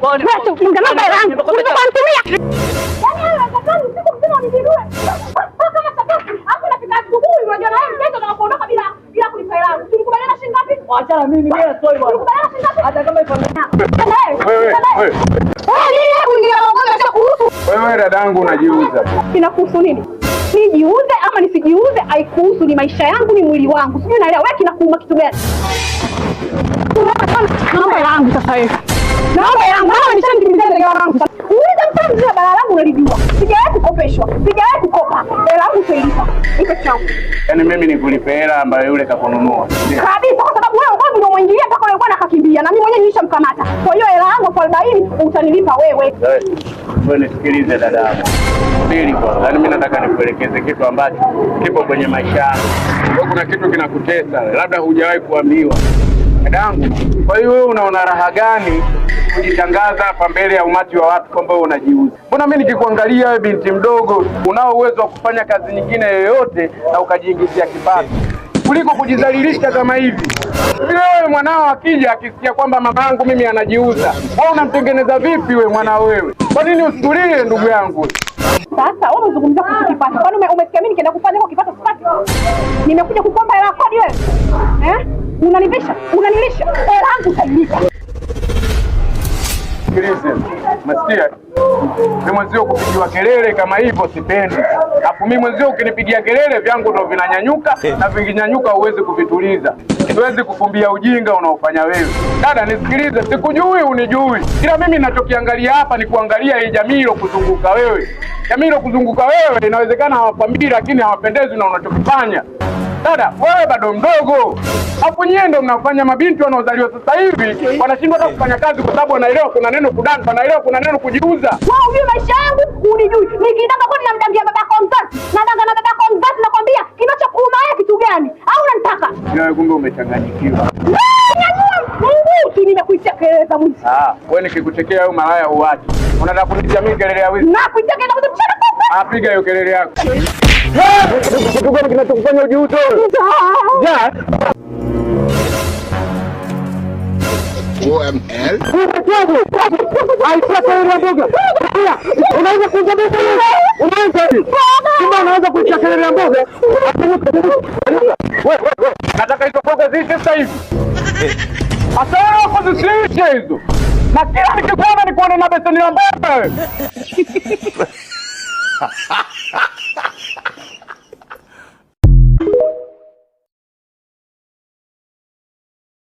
Ungempa hela yangu. Uliponitumia. Yaani wewe unataka usiku mzima unijirue. Kama sasa hapo napika asubuhi unajua na wewe mtoto anakuondoka bila kulipa hela yangu. Tulikubaliana shilingi ngapi? Achana mimi bila story bwana. Tulikubaliana shilingi ngapi? Hata kama ipo. Wewe. Wewe dadangu unajiuza. Kinakuhusu nini? Nijiuze ama nisijiuze haikuhusu, ni maisha yangu, ni mwili wangu. Sijui naelewa wewe kinakuuma kitu gani? Naomba hela yangu sasa hivi. Naomba hela yangu. Mama nishanimalizia hela yangu sasa. Uliza mtu mzima bala langu unalijua. Sijawahi kukopeshwa. Sijawahi kukopa. Hela yangu utailipa. Ipo changu. Yaani mimi nikulipe hela ambayo yule kakununua. Kabisa, kwa sababu wewe ngozi ndio muingilia mpaka yule bwana akakimbia na mimi mwenyewe nilishamkamata. Kwa hiyo hela yangu kwa 40 utanilipa wewe. Wewe nisikilize dadangu. Pili kwanza, yaani mimi nataka nikuelekeze kitu ambacho kipo kwenye maisha yako. Kuna kitu kinakutesa, labda hujawahi kuambiwa. Dadangu, kwa hiyo wewe unaona raha gani kujitangaza hapa mbele ya umati wa watu kwamba wewe unajiuza? Mbona mimi nikikuangalia wewe binti mdogo, unao uwezo wa kufanya kazi nyingine yoyote na ukajiingizia kipato kuliko kujidhalilisha kama hivi. Wewe mwanao akija akisikia kwamba mamangu mimi anajiuza, wewe unamtengeneza vipi wewe mwanao wewe? Kwa nini usitulie ndugu yangu? Sasa wewe unazungumzia kuhusu kipato. Kwani umesikia mimi nikienda kufanya kwa kipato sipati? Nimekuja kukomba hela kodi wewe. Unanivisha, unanilisha. Hela yangu utailipa. Sikilize, masikia? Mimi mwenzio kupigiwa kelele kama hivyo sipendi. Hapo mimi mwenzio ukinipigia kelele vyangu ndio vinanyanyuka na vinginyanyuka uweze kuvituliza. Siwezi kukumbia ujinga unaofanya wewe. Dada nisikilize, sikujui unijui. Ila mimi ninachokiangalia hapa ni kuangalia hii jamii ilokuzunguka wewe. Jamii ilokuzunguka wewe inawezekana hawakwambii lakini hawapendezi na unachokifanya. Dada, wewe bado mdogo. Hapo nyie ndio mnafanya mabinti wanaozaliwa sasa hivi wanashindwa hata kufanya kazi kwa sababu wanaelewa kuna neno kudanga, wanaelewa kuna neno kujiuza. Wewe unijui maisha yangu, unijui. Nikitaka kwani namdangia babako mzazi, nadanga na babako mzazi nakwambia kinachokuuma wewe kitu gani? Au unanitaka? Wewe kumbe umechanganyikiwa. Mungu, nimekuitia kelele za mwizi. Wewe nikikuchekea wewe malaya huachi. Unataka kunitia mimi kelele ya wizi? Nakuitia kelele za mwizi. Piga hiyo kelele yako. Kitu gani kinachokufanya ujiuze? Ja. OML. Unaweza kujabisa wewe? Unaweza kuitia kelele ya mboga? Wewe. Nataka hizo mboga ziishe sasa hivi. Asana wako zisiishe hizo. Na kila nikikuona nikuone na beseni la mboga.